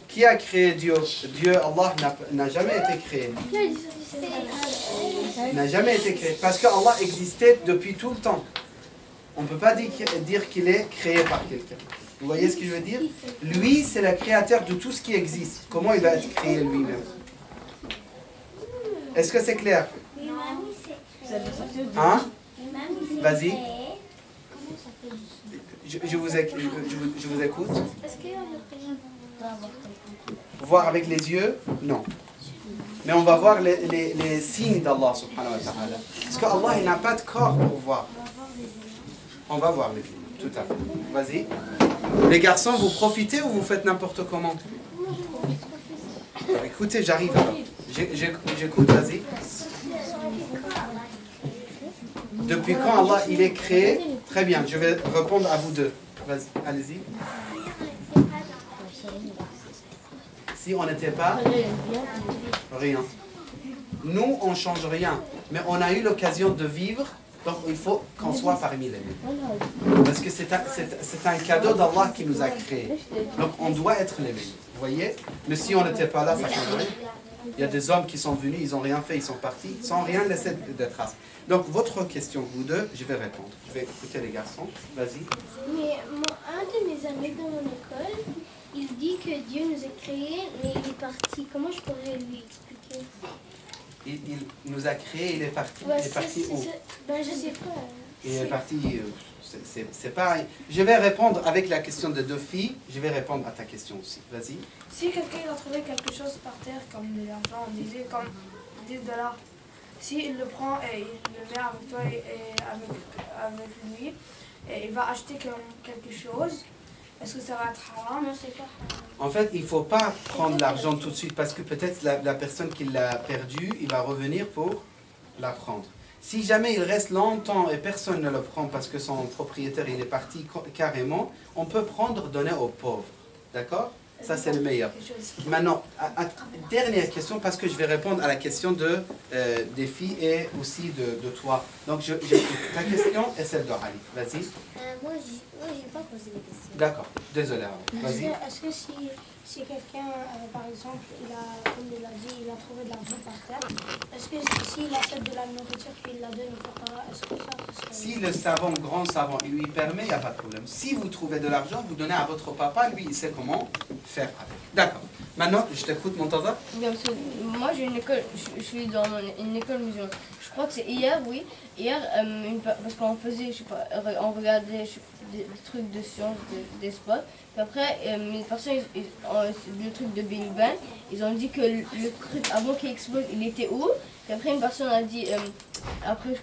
Qui a créé Dieu? Dieu, Allah, n'a jamais été créé. N'a jamais été créé. Parce que Allah existait depuis tout le temps. On ne peut pas dire qu'il est créé par quelqu'un. Vous voyez ce que je veux dire? Lui, c'est le créateur de tout ce qui existe. Comment il va être créé lui-même? Est-ce que c'est clair? Hein? Vas-y. Je vous écoute. Voir avec les yeux? Non. Mais on va voir les signes d'Allah subhanahu wa ta'ala. Parce qu'Allah, il n'a pas de corps pour voir. On va voir les films, tout à fait. Vas-y. Les garçons, vous profitez ou vous faites n'importe comment? Écoutez, j'arrive alors. J'écoute, vas-y. Depuis quand Allah il est créé? Très bien, je vais répondre à vous deux. Vas-y, allez-y. Si on n'était pas, rien. Nous, on ne change rien. Mais on a eu l'occasion de vivre, donc il faut qu'on soit parmi les meilleurs. Parce que c'est un cadeau d'Allah qui nous a créés. Donc on doit être les meilleurs. Vous voyez? Mais si on n'était pas là, ça changerait. Il y a des hommes qui sont venus, ils n'ont rien fait, ils sont partis, sans rien laisser de traces. Donc votre question, vous deux, je vais répondre. Je vais écouter les garçons. Vas-y. Mais un de mes amis dans mon école, il dit que Dieu nous a créés, mais il est parti. Comment je pourrais lui expliquer? Il nous a créés, il est parti. Ouais, il est parti où? Ben, je sais pas. Il est parti. C'est pareil. Je vais répondre avec la question de deux filles. Je vais répondre à ta question aussi. Vas-y. Si quelqu'un a trouvé quelque chose par terre, comme de l'argent, on disait comme $10, s'il le prend et il le met avec toi et avec lui, et il va acheter quelque chose, est-ce que ça va être haram? Non, c'est pas. En fait, il ne faut pas prendre l'argent tout de suite parce que peut-être la personne qui l'a perdu, il va revenir pour la prendre. Si jamais il reste longtemps et personne ne le prend parce que son propriétaire il est parti carrément, on peut prendre, donner aux pauvres. D'accord? Ça, c'est le meilleur. Maintenant, dernière question, parce que je vais répondre à la question des filles et aussi de toi. Donc, ta question et celle de Ali. Vas-y. Moi, j'ai pas posé les questions. D'accord. Désolé. Vas-y. Est-ce que si quelqu'un, par exemple, comme il a dit, il a trouvé de l'argent par terre, est-ce que s'il achète de la nourriture qu'il la donne au fuqara, est-ce que ça... Si le savant, grand savant, il lui permet, il n'y a pas de problème. Si vous trouvez de l'argent, vous donnez à votre papa, lui, il sait comment faire avec. D'accord. Maintenant, je t'écoute, Montada. Bien sûr. Moi, j'ai une école, je suis dans une école musulmane. Je crois que c'est hier, oui. Hier, parce qu'on faisait, je sais pas, on regardait des trucs de science, des spots. Puis après, les personnes, le truc de Big Bang, ils ont dit que le truc, avant qu'il explose, il était où? Puis après, une personne a dit, après,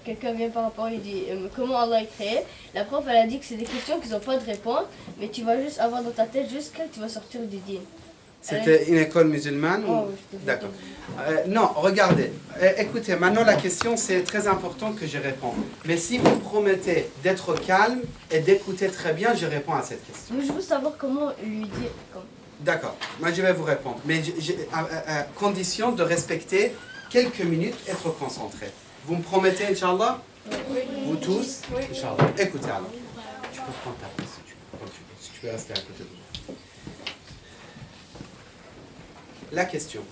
quelqu'un vient par rapport, il dit, comment Allah est créé? La prof, elle a dit que c'est des questions qui n'ont pas de réponse, mais tu vas juste avoir dans ta tête jusqu'à tu vas sortir du dîner. C'était une école musulmane ou... Oh, oui, D'accord. Non, regardez. Écoutez, maintenant la question, c'est très important que je réponds. Mais si vous promettez d'être calme et d'écouter très bien, je réponds à cette question. Mais je veux savoir comment lui dire. D'accord. Moi, je vais vous répondre. Mais à condition de respecter quelques minutes, être concentré. Vous me promettez, Inch'Allah? Oui. Vous tous? Oui. Inch'Allah. Écoutez alors. Tu peux prendre ta place si tu veux. Si tu peux rester à côté de moi. La question.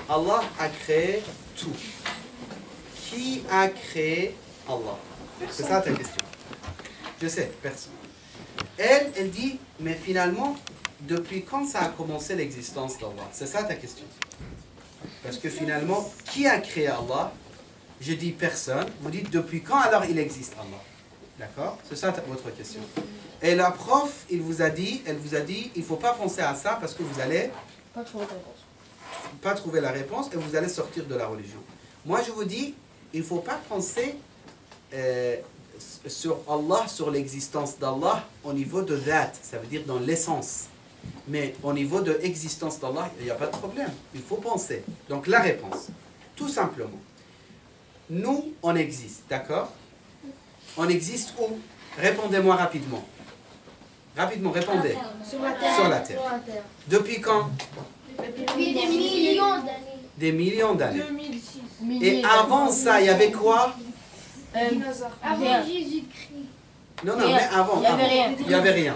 Allah a créé tout. Qui a créé Allah? C'est ça ta question. Je sais, personne. Elle dit, mais finalement, depuis quand ça a commencé l'existence d'Allah? C'est ça ta question. Parce que finalement, qui a créé Allah? Je dis personne. Vous dites, depuis quand alors il existe Allah? D'accord? C'est ça votre question. Et la prof, elle vous a dit, il ne faut pas penser à ça parce que vous allez pas trouver la réponse et vous allez sortir de la religion. Moi, je vous dis, il ne faut pas penser sur Allah, sur l'existence d'Allah au niveau de dhat, ça veut dire dans l'essence. Mais au niveau de l'existence d'Allah, il n'y a pas de problème. Il faut penser. Donc la réponse, tout simplement. Nous, on existe, d'accord? On existe où? Répondez-moi rapidement. Rapidement, répondez. Sur la terre. Sur la terre. Depuis quand? Depuis des millions d'années. Des millions d'années. 2006. Et avant ça, il y avait quoi? Dinosaures. Avant Jésus-Christ. Non, mais avant. Il n'y avait rien. Il n'y avait rien.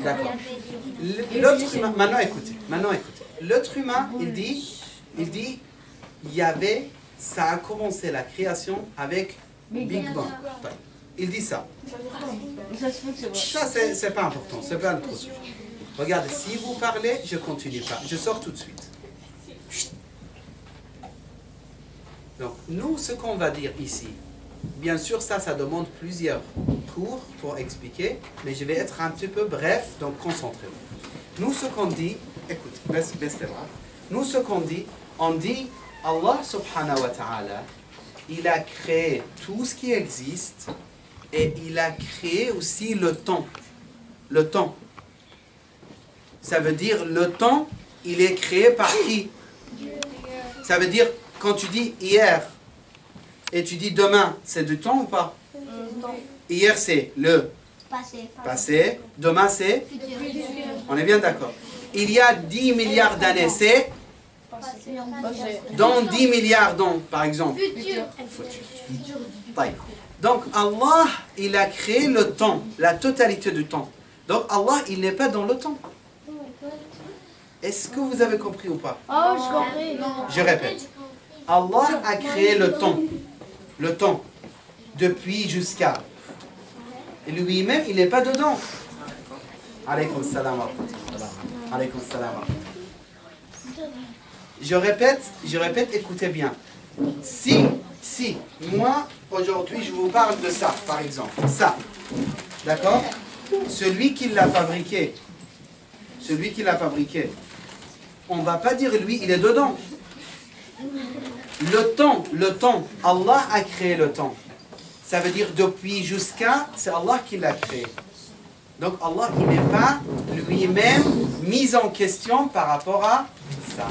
D'accord. L'autre humain, maintenant écoutez. L'autre humain, il dit, il y avait, ça a commencé la création avec Big Bang. Il dit ça. Ça se fait que c'est vrai. Ça, c'est pas important, c'est pas notre sujet. Regardez, si vous parlez, je continue pas. Je sors tout de suite. Chut. Donc, nous, ce qu'on va dire ici, bien sûr, ça demande plusieurs cours pour expliquer, mais je vais être un petit peu bref, donc concentrez-vous. Nous, ce qu'on dit, écoute, baisse les bras. Nous, ce qu'on dit, on dit, Allah subhanahu wa ta'ala, il a créé tout ce qui existe et il a créé aussi le temps. Le temps. Ça veut dire le temps, il est créé par qui? Ça veut dire, quand tu dis hier et tu dis demain, c'est du temps ou pas? Hier, c'est le passé. Demain, c'est? On est bien d'accord. Il y a 10 milliards d'années, c'est? Dans 10 milliards d'ans, par exemple. Futur. Donc, Allah, il a créé le temps, la totalité du temps. Donc, Allah, il n'est pas dans le temps. Est-ce que vous avez compris ou pas? Oh, je comprends. Je répète. Allah a créé le temps. Le temps. Depuis jusqu'à. Et lui-même, il n'est pas dedans. Alaykoum salam wa rahmatullah. Alaykoum salam wa rahmatullah. Je répète, écoutez bien. Si, moi, aujourd'hui, je vous parle de ça, par exemple. Ça. D'accord? Celui qui l'a fabriqué, on ne va pas dire lui, il est dedans. Le temps, Allah a créé le temps. Ça veut dire depuis jusqu'à, c'est Allah qui l'a créé. Donc Allah, il n'est pas lui-même mis en question par rapport à ça.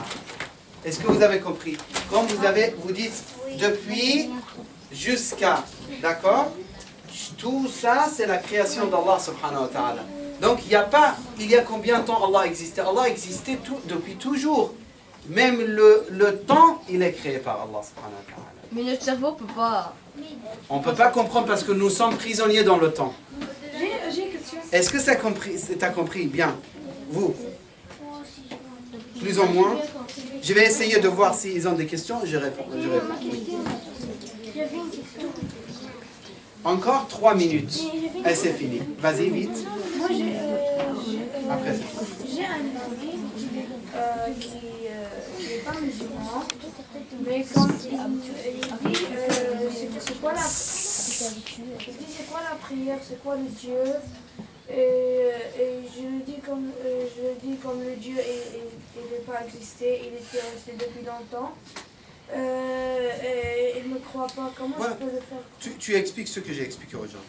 Est-ce que vous avez compris? Quand vous dites depuis jusqu'à, d'accord? Tout ça, c'est la création d'Allah subhanahu wa ta'ala. Donc, il y a combien de temps Allah existait? Allah existait depuis toujours. Même le temps, il est créé par Allah subhanahu wa ta'ala. Mais notre cerveau peut pas. On ne peut pas comprendre parce que nous sommes prisonniers dans le temps. J'ai une question. Est-ce que t'as compris bien? Vous? Plus ou moins? Je vais essayer de voir s'ils ont des questions. Je réponds. Oui. J'avais une question. Encore 3 minutes. Et c'est fini. Vas-y, vite. Moi, Après. j'ai un ami qui n'est pas musulman, mais quand il dit c'est quoi la prière, c'est quoi le Dieu, et je lui dis comme le Dieu il n'est pas existé, il était resté depuis longtemps. Et il ne me croit pas. Comment Voilà. je peux le faire? Tu expliques ce que j'ai expliqué aujourd'hui.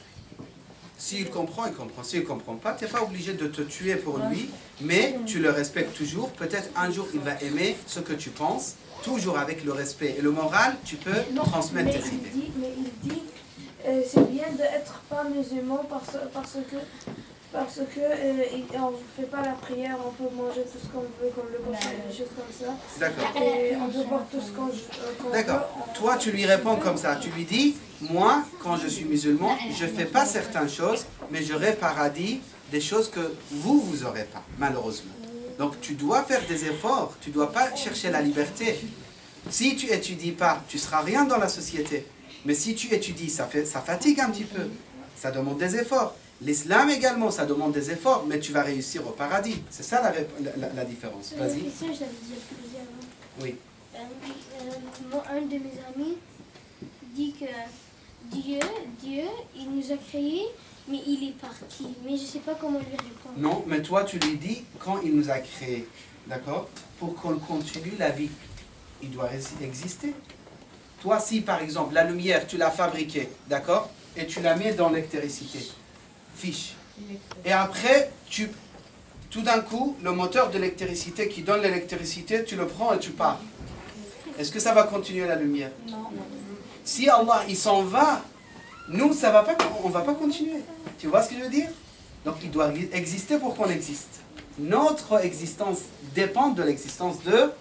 S'il comprend, il comprend. S'il ne comprend pas, tu n'es pas obligé de te tuer pour lui, mais tu le respectes toujours. Peut-être un jour, il va aimer ce que tu penses, toujours avec le respect et le moral, tu peux transmettre tes idées. Mais il dit c'est bien d'être pas musulman parce que on ne fait pas la prière, on peut manger tout ce qu'on veut, comme le cochon, des choses comme ça. D'accord. Et on peut boire tout ce qu'on veut. D'accord. Toi, tu lui réponds comme ça. Tu lui dis, moi, quand je suis musulman, je ne fais pas certaines choses, mais j'aurai paradis des choses que vous n'aurez pas, malheureusement. Donc, tu dois faire des efforts. Tu ne dois pas chercher la liberté. Si tu étudies pas, tu ne seras rien dans la société. Mais si tu étudies, ça fatigue un petit peu. Ça demande des efforts. L'islam également, ça demande des efforts, mais tu vas réussir au paradis. C'est ça la différence. La Vas-y. question, je l'avais déjà posée avant. Oui. Un de mes amis dit que Dieu, il nous a créés, mais il est parti. Mais je ne sais pas comment lui répondre. Non, mais toi, tu lui dis quand il nous a créés, d'accord? Pour qu'on continue la vie, il doit exister. Toi, si par exemple, la lumière, tu l'as fabriquée, d'accord? Et tu la mets dans l'électricité, fiche. Et après, tout d'un coup, le moteur de l'électricité qui donne l'électricité, tu le prends et tu pars. Est-ce que ça va continuer la lumière? Non. Si Allah, il s'en va, nous, on ne va pas continuer. Tu vois ce que je veux dire? Donc, il doit exister pour qu'on existe. Notre existence dépend de l'existence de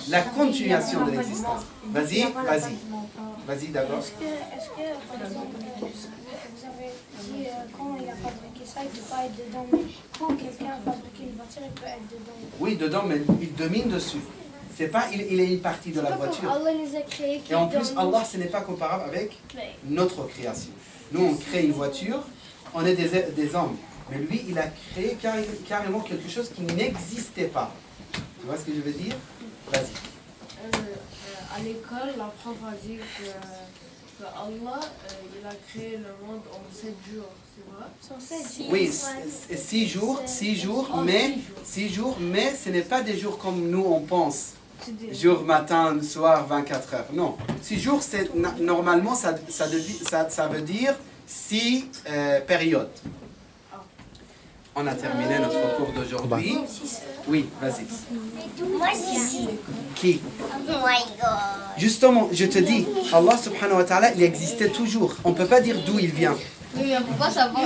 la continuation de l'existence. Vas-y. Vas-y d'abord. Est-ce que, par exemple, vous avez dit quand il a fabriqué ça, il ne peut pas être dedans, mais quand quelqu'un a fabriqué une voiture, il peut être dedans. Oui, dedans, mais il domine dessus. C'est pas, il est une partie de la voiture. Allah nous a créés. Et en plus, Allah, ce n'est pas comparable avec notre création. Nous, on crée une voiture, on est des hommes. Mais lui, il a créé carrément quelque chose qui n'existait pas. Tu vois ce que je veux dire? Vas-y. À l'école, la prof a dit que Allah, il a créé le monde en 7 jours, c'est vrai? Oui, 6 jours, mais ce n'est pas des jours comme nous on pense. Jour, matin, soir, 24 heures. Non. 6 jours, normalement, ça veut dire 6 périodes. On a terminé notre cours d'aujourd'hui. Oui, vas-y. Moi, si. Qui? Oh my God. Justement, je te dis, Allah subhanahu wa ta'ala, il existait toujours. On ne peut pas dire d'où il vient. Oui, mais on peut pas savoir.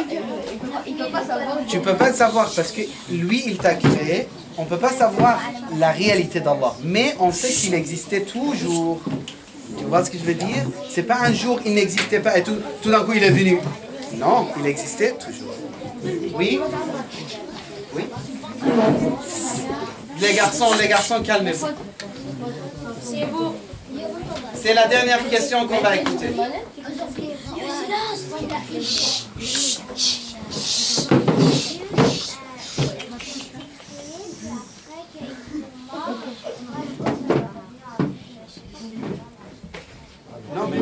Il peut pas savoir. Tu ne peux pas le savoir parce que lui, il t'a créé. On ne peut pas savoir la réalité d'Allah. Mais on sait qu'il existait toujours. Tu vois ce que je veux dire? C'est pas un jour, il n'existait pas et tout d'un coup, il est venu. Non, il existait toujours. Oui? Oui? Les garçons, calmez-vous. C'est vous. C'est la dernière question qu'on va écouter. Non, mais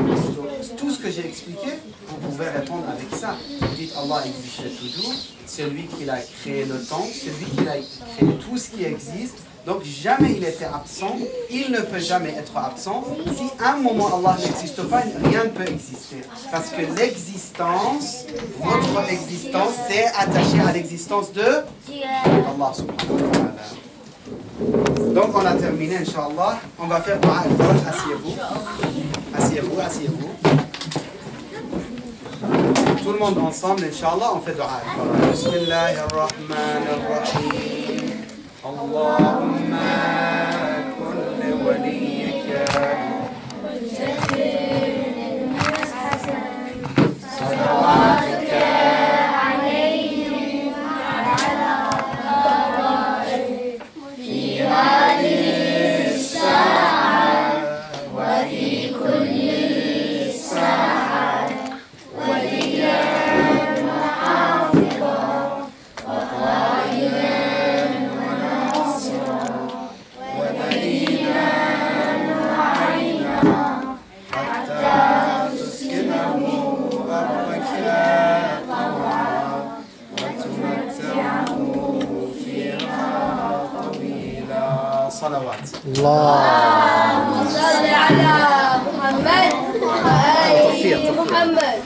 tout ce que j'ai expliqué, vous pouvez répondre avec ça. Vous dites Allah existait toujours, celui qui a créé le temps, celui qui a créé tout ce qui existe. Donc jamais il était absent, il ne peut jamais être absent. Si un moment Allah n'existe pas, rien ne peut exister. Parce que l'existence, votre existence, c'est attaché à l'existence de Allah subhanahu wa ta'ala. Donc on a terminé, Inch'Allah. On va faire dua al-Faraj. Asseyez-vous. Asseyez-vous, asseyez-vous. Tout le monde ensemble, Inch'Allah, on fait dua al-Faraj. Bismillahirrahmanirrahim. اللهم كن لوليك صلواتك عليهم وعلى آبائهم في هذه الساعة وفي كل ساعة وليا وحافظا وقائدا صلوات اللهم صل على محمد وآل محمد